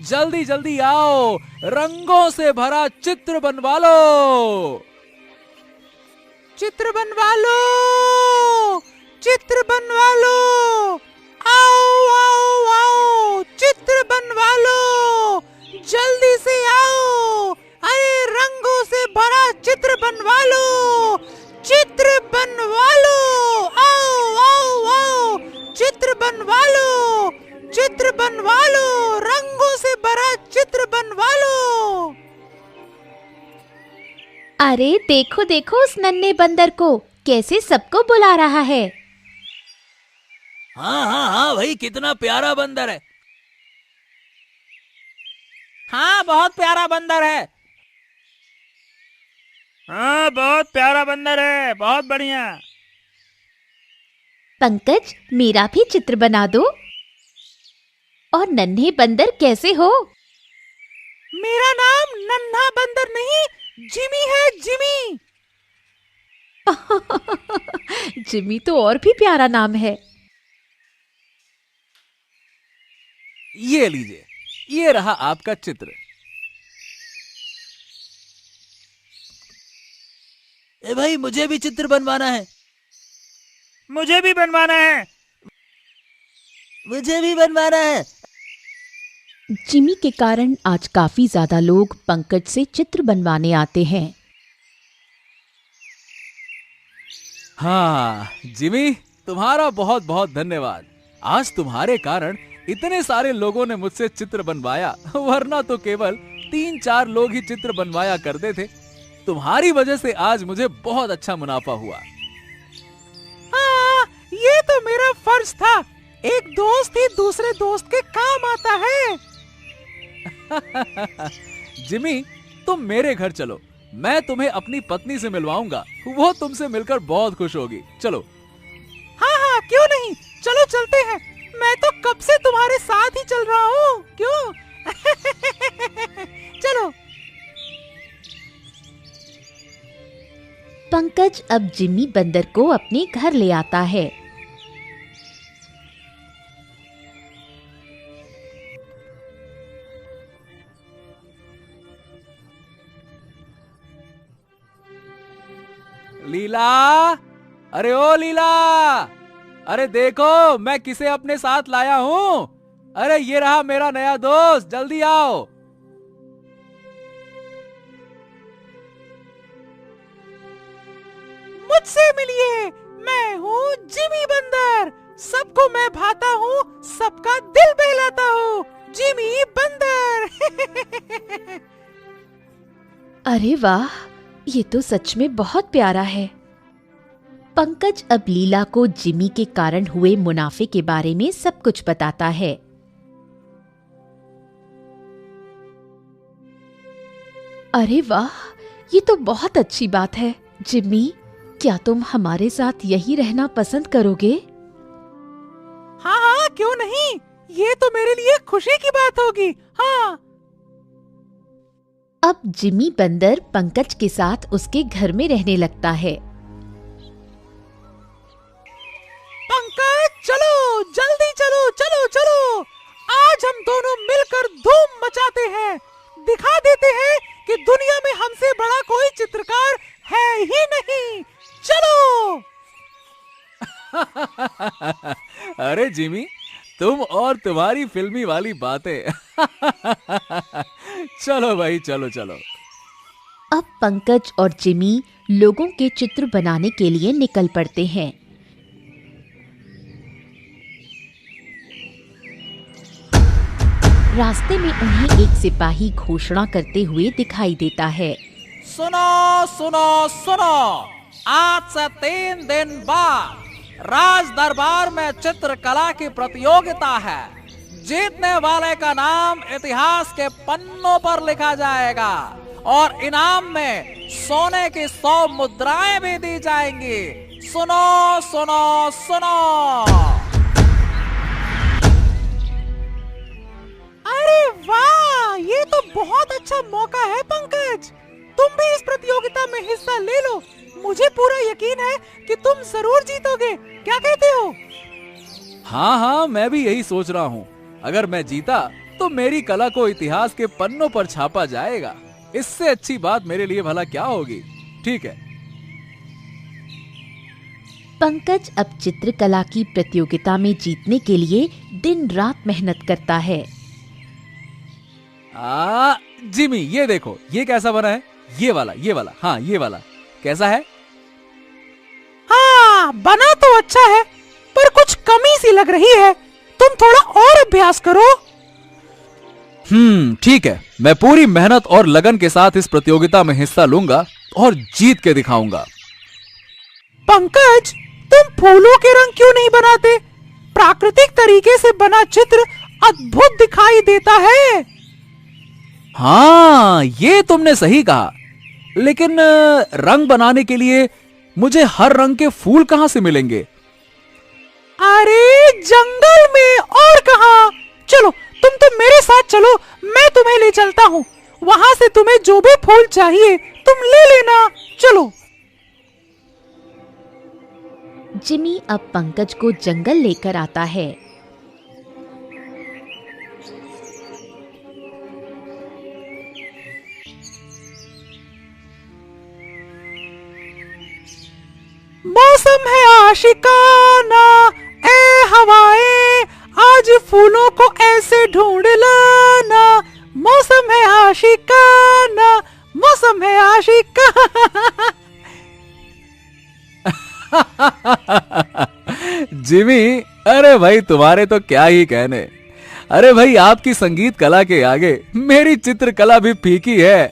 जल्दी जल्दी आओ, रंगों से भरा चित्र बनवा लो। चित्र बनवा लो। आओ, चित्र बनवा लो। जल्दी से आओ। अरे रंगों से भरा चित्र बनवा लो। आओ, चित्र बनवा लो। रंगों से भरा चित्र बनवा लो। अरे देखो उस नन्हे बंदर को, कैसे सबको बुला रहा है। हाँ भाई, कितना प्यारा बंदर है। हाँ, बहुत प्यारा बंदर है। हाँ, बहुत प्यारा बंदर है, बहुत बढ़िया। पंकज, मेरा भी चित्र बना दो। और नन्हे बंदर कैसे हो? मेरा नाम नन्हा बंदर नहीं, जिमी है, जिमी। जिमी तो और भी प्यारा नाम है। ये लीजिए, ये रहा आपका चित्र। ए भाई, मुझे भी चित्र बनवाना है। मुझे भी बनवाना है। मुझे भी बनवाना है। जिमी के कारण आज काफी ज्यादा लोग पंकज से चित्र बनवाने आते हैं। हाँ जिमी, तुम्हारा बहुत बहुत धन्यवाद। आज तुम्हारे कारण इतने सारे लोगों ने मुझसे चित्र बनवाया, वरना तो केवल 3-4 लोग ही चित्र बनवाया करते थे। तुम्हारी वजह से आज मुझे बहुत अच्छा मुनाफा हुआ। हाँ, ये तो मेरा फर्ज था। एक दोस्त ही दूसरे दोस्त के काम आता है। जिमी, तुम मेरे घर चलो, मैं तुम्हें अपनी पत्नी से मिलवाऊंगा। वो तुमसे मिलकर बहुत खुश होगी। चलो। हाँ हाँ, क्यों नहीं, चलो चलते हैं। मैं तो कब से तुम्हारे साथ ही चल रहा हूँ, क्यों? चलो। पंकज अब जिमी बंदर को अपने घर ले आता है। लीला, अरे ओ लीला, अरे देखो मैं किसे अपने साथ लाया हूँ। अरे ये रहा मेरा नया दोस्त, जल्दी आओ। मुझसे मिलिए, मैं हूँ जिमी बंदर। सबको मैं भाता हूँ, सबका दिल बहलाता हूँ, जिमी बंदर। अरे वाह, ये तो सच में बहुत प्यारा है। पंकज अब लीला को जिमी के कारण हुए मुनाफे के बारे में सब कुछ बताता है। अरे वाह, ये तो बहुत अच्छी बात है। जिमी, क्या तुम हमारे साथ यहीं रहना पसंद करोगे? हाँ हाँ, क्यों नहीं, ये तो मेरे लिए खुशी की बात होगी। हाँ। अब जिमी बंदर पंकज के साथ उसके घर में रहने लगता है। पंकज, चलो जल्दी चलो, चलो चलो। आज हम दोनों मिलकर धूम मचाते हैं। दिखा देते हैं कि दुनिया में हमसे बड़ा कोई चित्रकार है ही नहीं। चलो। अरे जिमी, तुम और तुम्हारी फिल्मी वाली बातें। चलो भाई, चलो चलो। अब पंकज और जिमी लोगों के चित्र बनाने के लिए निकल पड़ते हैं। रास्ते में उन्हें एक सिपाही घोषणा करते हुए दिखाई देता है। सुनो सुनो सुनो, आज से 3 दिन बाद राज दरबार में चित्रकला की प्रतियोगिता है। जीतने वाले का नाम इतिहास के पन्नों पर लिखा जाएगा और इनाम में सोने की 100 मुद्राएं भी दी जाएंगी। सुनो सुनो सुनो। अरे वाह, ये तो बहुत अच्छा मौका है पंकज। तुम भी इस प्रतियोगिता में हिस्सा ले लो। मुझे पूरा यकीन है कि तुम जरूर जीतोगे। क्या कहते हो? हाँ हाँ, मैं भी यही सोच रहा हूँ। अगर मैं जीता तो मेरी कला को इतिहास के पन्नों पर छापा जाएगा। इससे अच्छी बात मेरे लिए भला क्या होगी। ठीक है। पंकज अब चित्रकला की प्रतियोगिता में जीतने के लिए दिन रात मेहनत करता है। जिमी, ये देखो, ये कैसा बना है? ये वाला, हाँ ये वाला कैसा है? हाँ, बना तो अच्छा है, पर कुछ कमी सी लग रही है। तुम थोड़ा और अभ्यास करो। ठीक है, मैं पूरी मेहनत और लगन के साथ इस प्रतियोगिता में हिस्सा लूंगा और जीत के दिखाऊंगा। पंकज, तुम फूलों के रंग क्यों नहीं बनाते? प्राकृतिक तरीके से बना चित्र अद्भुत दिखाई देता है। हाँ, ये तुमने सही कहा, लेकिन रंग बनाने के लिए मुझे हर रंग के फूल कहां से मिलेंगे? अरे जंगल में और कहां? चलो तुम तो मेरे साथ चलो, मैं तुम्हें ले चलता हूँ। वहां से तुम्हें जो भी फूल चाहिए तुम ले लेना। चलो। जिमी अब पंकज को जंगल लेकर आता है। मौसम है आशिकाना, ए हवाएं आज फूलों को ऐसे ढूंढ लाना। मौसम है आशिकाना, मौसम है आशिकाना। जिमी, अरे भाई तुम्हारे तो क्या ही कहने। अरे भाई, आपकी संगीत कला के आगे मेरी चित्रकला भी फीकी है।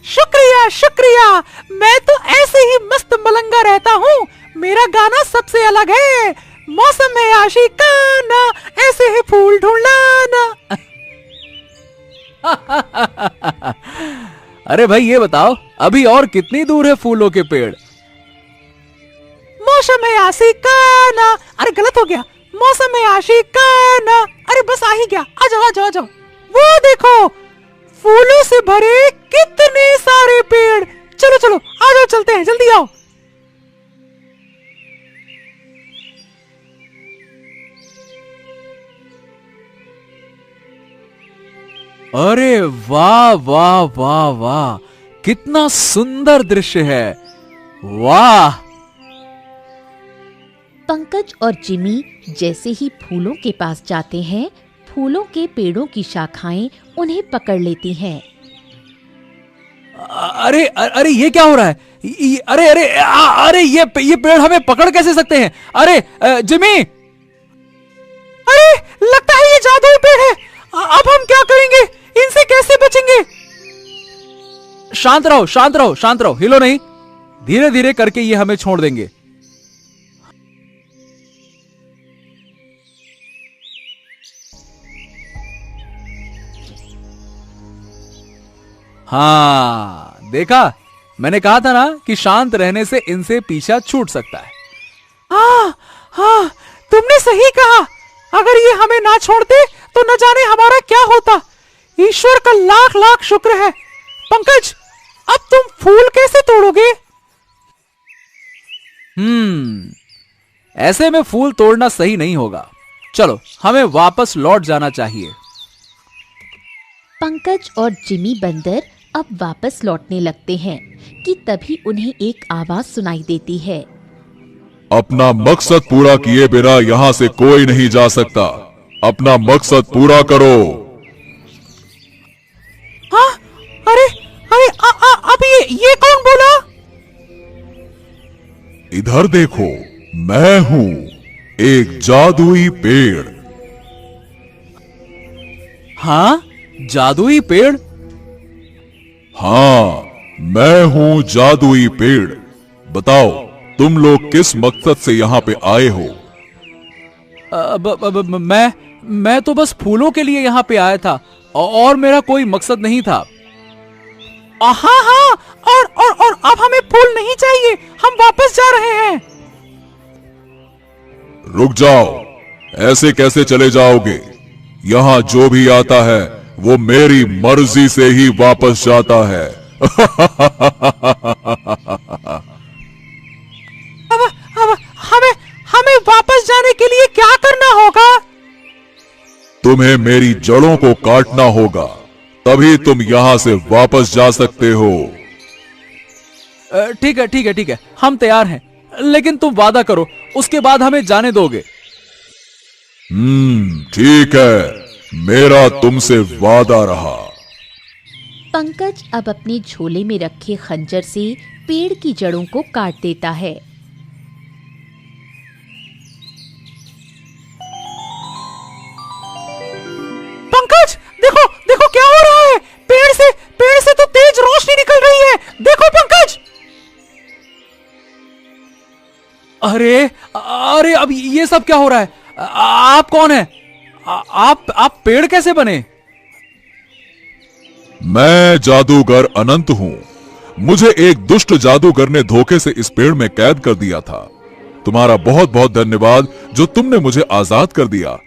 शुक्रिया शुक्रिया, मैं तो ऐसे ही मस्त मलंगा रहता हूँ। मेरा गाना सबसे अलग है। मौसम है आशिकाना, ऐसे ही फूल ढूंढना। अरे भाई ये बताओ, अभी और कितनी दूर है फूलों के पेड़? मौसम है आशिकाना, अरे गलत हो गया। मौसम है आशिकाना, अरे बस आ ही गया। आ जाओ आ जाओ आ जाओ। वो देखो, फूलों से भरे कितने सारे पेड़। चलो चलो आ जाओ, चलते हैं, जल्दी आओ। अरे वाह वाह वाह वाह, कितना सुंदर दृश्य है। वाह। पंकज और जिमी जैसे ही फूलों के पास जाते हैं, फूलों के पेड़ों की शाखाएं उन्हें पकड़ लेती हैं। अरे अरे ये क्या हो रहा है? अरे अरे अरे ये पेड़ हमें पकड़ कैसे सकते हैं? अरे जिमी! अरे लगता है ये जादुई पेड़ है। अब हम क्या करेंगे? इनसे कैसे बचेंगे? शांत रहो शांत रहो शांत रहो, हिलो नहीं। धीरे धीरे करके ये हमें छोड़ देंगे। हाँ, देखा, मैंने कहा था ना कि शांत रहने से इनसे पीछा छूट सकता है। हाँ हाँ, तुमने सही कहा। अगर ये हमें ना छोड़ते तो न जाने हमारा क्या होता। ईश्वर का लाख लाख शुक्र है। पंकज, अब तुम फूल कैसे तोड़ोगे? ऐसे में फूल तोड़ना सही नहीं होगा। चलो, हमें वापस लौट जाना चाहिए। पंकज और जिमी बंदर अब वापस लौटने लगते हैं कि तभी उन्हें एक आवाज सुनाई देती है। अपना मकसद पूरा किए बिना यहाँ से कोई नहीं जा सकता। अपना मकसद पूरा करो। हाँ, अरे अरे अब ये कौन बोला? इधर देखो, मैं हूँ एक जादुई पेड़। हाँ, जादुई पेड़? हाँ, मैं हूँ जादुई पेड़। बताओ, तुम लोग किस मकसद से यहाँ पे आए हो? मैं तो बस फूलों के लिए यहाँ पे आया था और मेरा कोई मकसद नहीं था। हाँ हाँ, और अब हमें फूल नहीं चाहिए। हम वापस जा रहे हैं। रुक जाओ, ऐसे कैसे चले जाओगे? यहाँ जो भी आता है वो मेरी मर्जी से ही वापस जाता है। अब हमें वापस जाने के लिए क्या करना होगा? तुम्हें मेरी जड़ों को काटना होगा, तभी तुम यहाँ से वापस जा सकते हो। ठीक है ठीक है ठीक है, हम तैयार हैं, लेकिन तुम वादा करो, उसके बाद हमें जाने दोगे। ठीक है, मेरा तुमसे वादा रहा। पंकज अब अपने झोले में रखे खंजर से पेड़ की जड़ों को काट देता है। पंकज, देखो देखो क्या हो रहा है। पेड़ से तो तेज रोशनी निकल रही है। देखो पंकज। अरे अरे, अब ये सब क्या हो रहा है? आप कौन है? आप पेड़ कैसे बने? मैं जादूगर अनंत हूँ। मुझे एक दुष्ट जादूगर ने धोखे से इस पेड़ में कैद कर दिया था। तुम्हारा बहुत बहुत धन्यवाद जो तुमने मुझे आजाद कर दिया।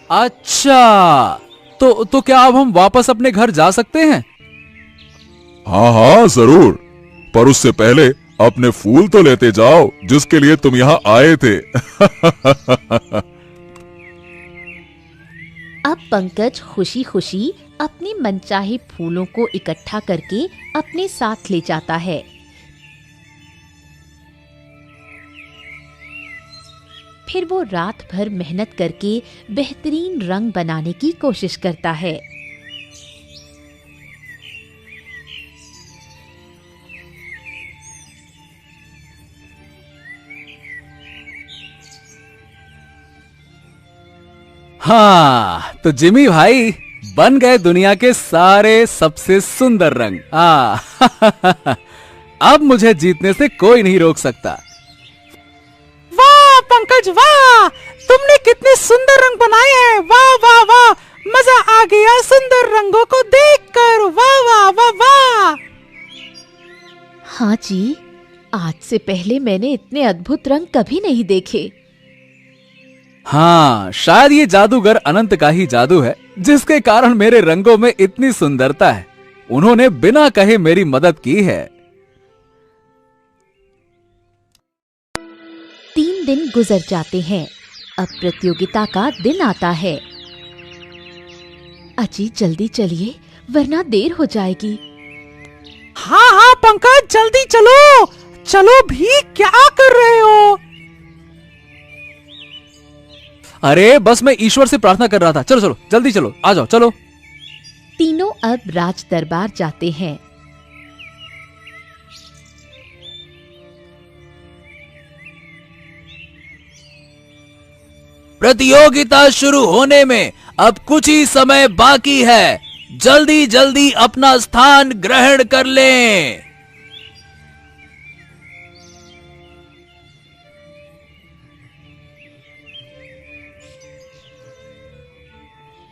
अच्छा, तो क्या अब हम वापस अपने घर जा सकते हैं? हाँ हाँ जरूर, पर उससे पहले अपने फूल तो लेते जाओ जिसके लिए तुम यहाँ आए थे। अब पंकज खुशी खुशी अपने मनचाहे फूलों को इकट्ठा करके अपने साथ ले जाता है। फिर वो रात भर मेहनत करके बेहतरीन रंग बनाने की कोशिश करता है। हाँ, तो जिमी भाई बन गए दुनिया के सारे सबसे सुंदर रंग। अब मुझे जीतने से कोई नहीं रोक सकता। वाह पंकज वाह, तुमने कितने सुंदर रंग बनाए हैं। वाह वाह वाह, मजा आ गया सुंदर रंगों को देखकर। वाह वाह वाह वाह। हाँ जी, आज से पहले मैंने इतने अद्भुत रंग कभी नहीं देखे। हाँ, शायद ये जादूगर अनंत का ही जादू है जिसके कारण मेरे रंगों में इतनी सुंदरता है। उन्होंने बिना कहे मेरी मदद की है। 3 दिन गुजर जाते हैं। अब प्रतियोगिता का दिन आता है। अजी जल्दी चलिए वरना देर हो जाएगी। हाँ हाँ पंकज जल्दी चलो। चलो भी, क्या कर रहे हो? अरे बस मैं ईश्वर से प्रार्थना कर रहा था। चलो चलो जल्दी चलो, आ जाओ चलो। तीनों अब राज दरबार जाते हैं। प्रतियोगिता शुरू होने में अब कुछ ही समय बाकी है। जल्दी जल्दी अपना स्थान ग्रहण कर लें।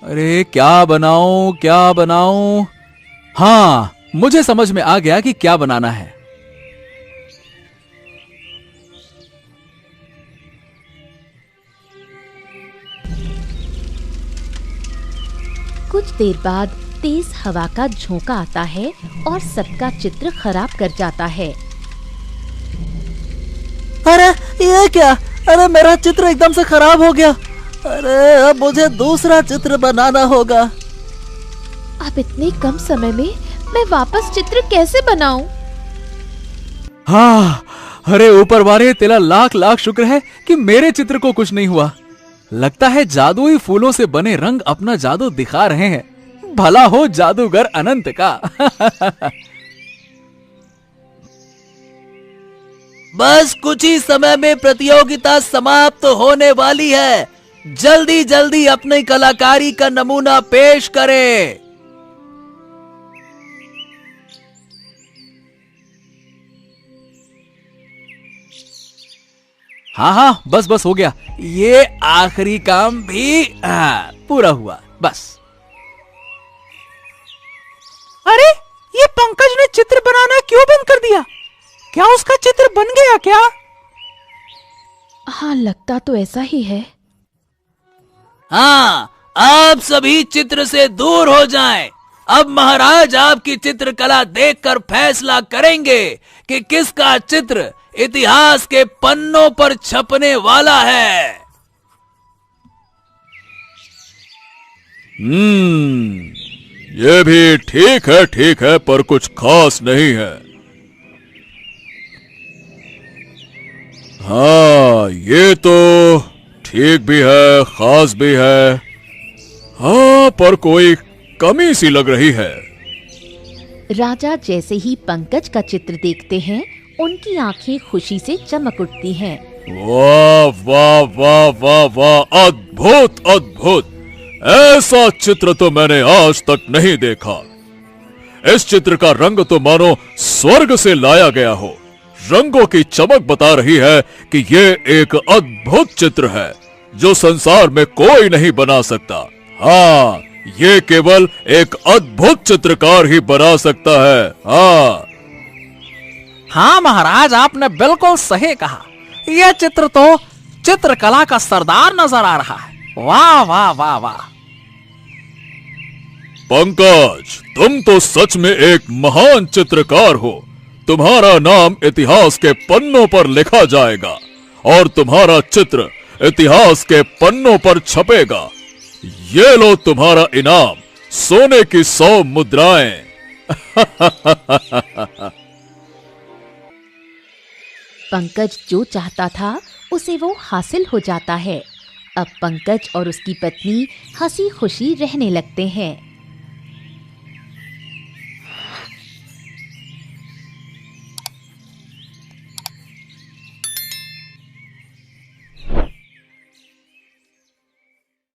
अरे क्या बनाऊं क्या बनाऊं? हाँ, मुझे समझ में आ गया कि क्या बनाना है। कुछ देर बाद तेज हवा का झोंका आता है और सबका चित्र खराब कर जाता है। अरे ये क्या? अरे मेरा चित्र एकदम से खराब हो गया। अरे अब मुझे दूसरा चित्र बनाना होगा। अब इतने कम समय में मैं वापस चित्र कैसे बनाऊं? हाँ, अरे ऊपर वाले तेरा लाख लाख शुक्र है कि मेरे चित्र को कुछ नहीं हुआ। लगता है जादुई फूलों से बने रंग अपना जादू दिखा रहे हैं। भला हो जादूगर अनंत का। बस कुछ ही समय में प्रतियोगिता समाप्त होने वाली है। जल्दी जल्दी अपनी कलाकारी का नमूना पेश करें। हाँ हाँ, बस बस हो गया। ये आखिरी काम भी पूरा हुआ। बस। अरे ये पंकज ने चित्र बनाना क्यों बंद कर दिया? क्या उसका चित्र बन गया क्या? हाँ, लगता तो ऐसा ही है। हाँ, आप सभी चित्र से दूर हो जाएं। अब महाराज आपकी चित्रकला देखकर फैसला करेंगे कि किसका चित्र इतिहास के पन्नों पर छपने वाला है। ये भी ठीक है, पर कुछ खास नहीं है। हाँ, ये तो ठीक भी है, खास भी है। हाँ, पर कोई कमी सी लग रही है। राजा जैसे ही पंकज का चित्र देखते हैं, उनकी आंखें खुशी से चमक उठती हैं। वाह वाह वाह वाह वाह, अद्भुत अद्भुत। ऐसा चित्र तो मैंने आज तक नहीं देखा। इस चित्र का रंग तो मानो स्वर्ग से लाया गया हो। रंगों की चमक बता रही है कि ये एक अद्भुत चित्र है। जो संसार में कोई नहीं बना सकता। हाँ, ये केवल एक अद्भुत चित्रकार ही बना सकता है। हाँ महाराज, आपने बिल्कुल सही कहा। यह चित्र तो चित्रकला का सरदार नजर आ रहा है। वाह वाह वाह वाह। पंकज, तुम तो सच में एक महान चित्रकार हो। तुम्हारा नाम इतिहास के पन्नों पर लिखा जाएगा और तुम्हारा चित्र इतिहास के पन्नों पर छपेगा। ये लो तुम्हारा इनाम, सोने की 100 मुद्राएं। पंकज जो चाहता था उसे वो हासिल हो जाता है। अब पंकज और उसकी पत्नी हंसी खुशी रहने लगते हैं।